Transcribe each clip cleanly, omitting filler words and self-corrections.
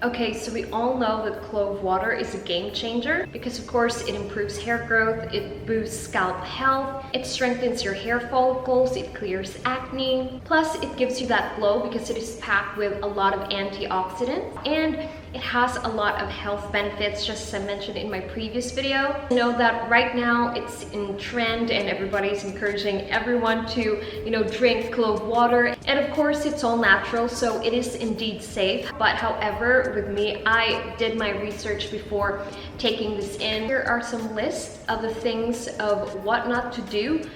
Okay, so we all know that clove water is a game changer because of course it improves hair growth, it boosts scalp health, it strengthens your hair follicles, it clears acne, plus it gives you that glow because it is packed with a lot of antioxidants, and it has a lot of health benefits, just as I mentioned in my previous video. You know that right now it's in trend and everybody's encouraging everyone to, drink clove water. And of course it's all natural, so it is indeed safe. But however, with me, I did my research before taking this in. Here are some lists of the things of what not to do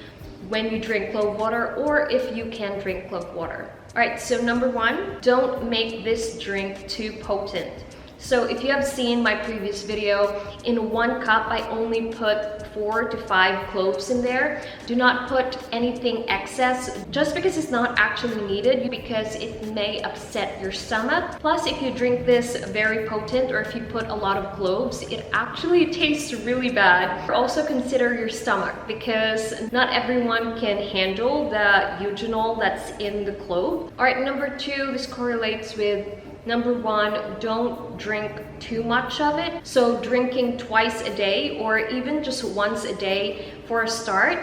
when you drink clove water, or if you can drink clove water. All right, so number one, don't make this drink too potent. So if you have seen my previous video, in 1 cup I only put 4 to 5 cloves in there. Do not put anything excess just because it's not actually needed, because it may upset your stomach. Plus, if you drink this very potent, or if you put a lot of cloves, it actually tastes really bad. Also consider your stomach, because not everyone can handle the eugenol that's in the clove. All right, number 2, this correlates with number 1, don't drink too much of it. So drinking twice a day or even just once a day for a start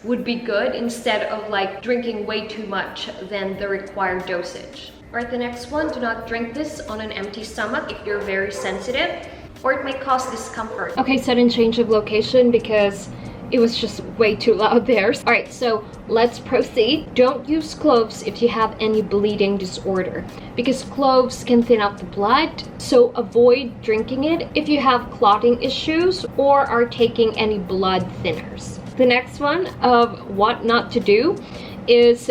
would be good, instead of like drinking way too much than the required dosage. All right, the next one, do not drink this on an empty stomach if you're very sensitive, or it may cause discomfort. Okay, sudden change of location because it was just way too loud there. All right, so let's proceed. Don't use cloves if you have any bleeding disorder, because cloves can thin out the blood. So avoid drinking it if you have clotting issues or are taking any blood thinners. The next one of what not to do is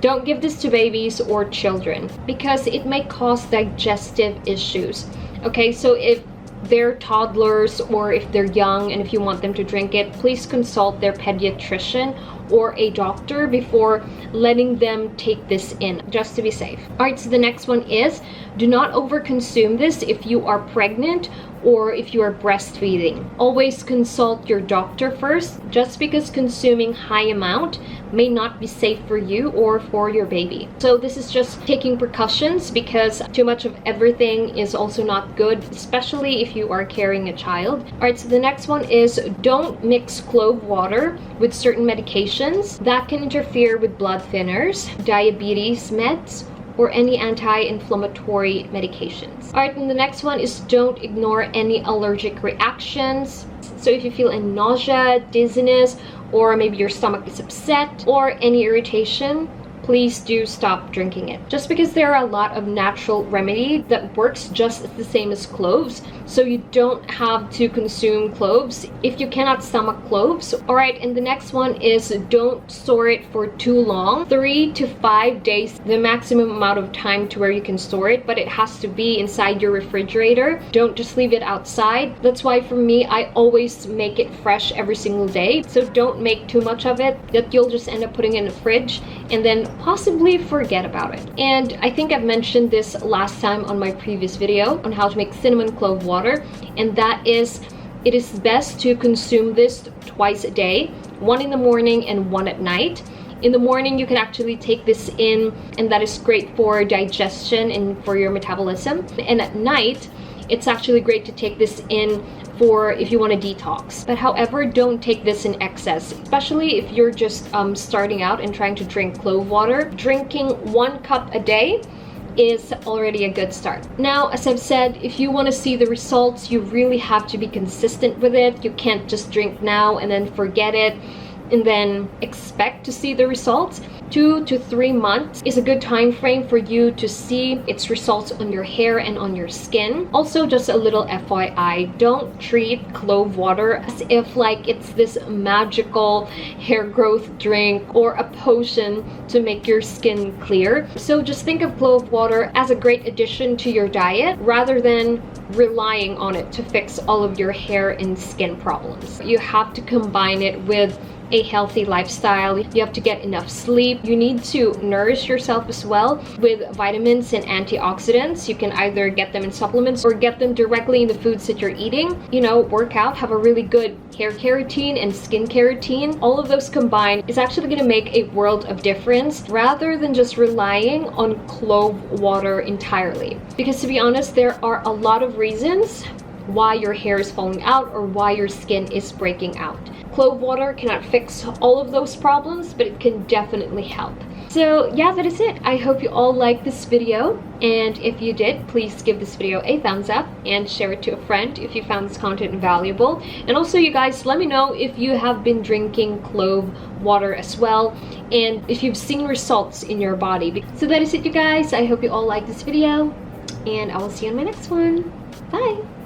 don't give this to babies or children, because it may cause digestive issues. Okay, so if they're toddlers or if they're young and if you want them to drink it, please consult their pediatrician or a doctor before letting them take this in, just to be safe. All right, so the next one is do not overconsume this if you are pregnant or if you are breastfeeding. Always consult your doctor first, just because consuming high amount may not be safe for you or for your baby. So this is just taking precautions, because too much of everything is also not good, especially if you are carrying a child. All right, so the next one is don't mix clove water with certain medications that can interfere with blood thinners, diabetes meds, or any anti-inflammatory medications. All right, and the next one is don't ignore any allergic reactions. So if you feel any nausea, dizziness, or maybe your stomach is upset, or any irritation, please do stop drinking it. Just because there are a lot of natural remedy that works just the same as cloves, so you don't have to consume cloves if you cannot stomach cloves. All right, and the next one is don't store it for too long. 3 to 5 days, the maximum amount of time to where you can store it, but it has to be inside your refrigerator. Don't just leave it outside. That's why for me, I always make it fresh every single day. So don't make too much of it that you'll just end up putting in the fridge and then possibly forget about it. And I think I've mentioned this last time on my previous video on how to make cinnamon clove water, and that is, it is best to consume this twice a day, 1 in the morning and 1 at night. In the morning, you can actually take this in, and that is great for digestion and for your metabolism. And at night, it's actually great to take this in for if you want to detox. But however, don't take this in excess, especially if you're just starting out and trying to drink clove water. Drinking 1 cup a day is already a good start. Now, as I've said, if you want to see the results, you really have to be consistent with it. You can't just drink now and then forget it and then expect to see the results. 2 to 3 months is a good time frame for you to see its results on your hair and on your skin. Also, just a little FYI, don't treat clove water as if like it's this magical hair growth drink or a potion to make your skin clear. So just think of clove water as a great addition to your diet rather than relying on it to fix all of your hair and skin problems. You have to combine it with a healthy lifestyle. You have to get enough sleep. You need to nourish yourself as well with vitamins and antioxidants. You can either get them in supplements or get them directly in the foods that you're eating. You know, work out, have a really good hair care routine and skin care routine. All of those combined is actually going to make a world of difference rather than just relying on clove water entirely. Because to be honest, there are a lot of reasons why your hair is falling out or why your skin is breaking out. Clove water cannot fix all of those problems, but it can definitely help. So yeah, that is it. I hope you all liked this video, and if you did, please give this video a thumbs up and share it to a friend if you found this content valuable. And also, you guys, let me know if you have been drinking clove water as well and if you've seen results in your body. So that is it, you guys. I hope you all liked this video, and I will see you in my next one. Bye!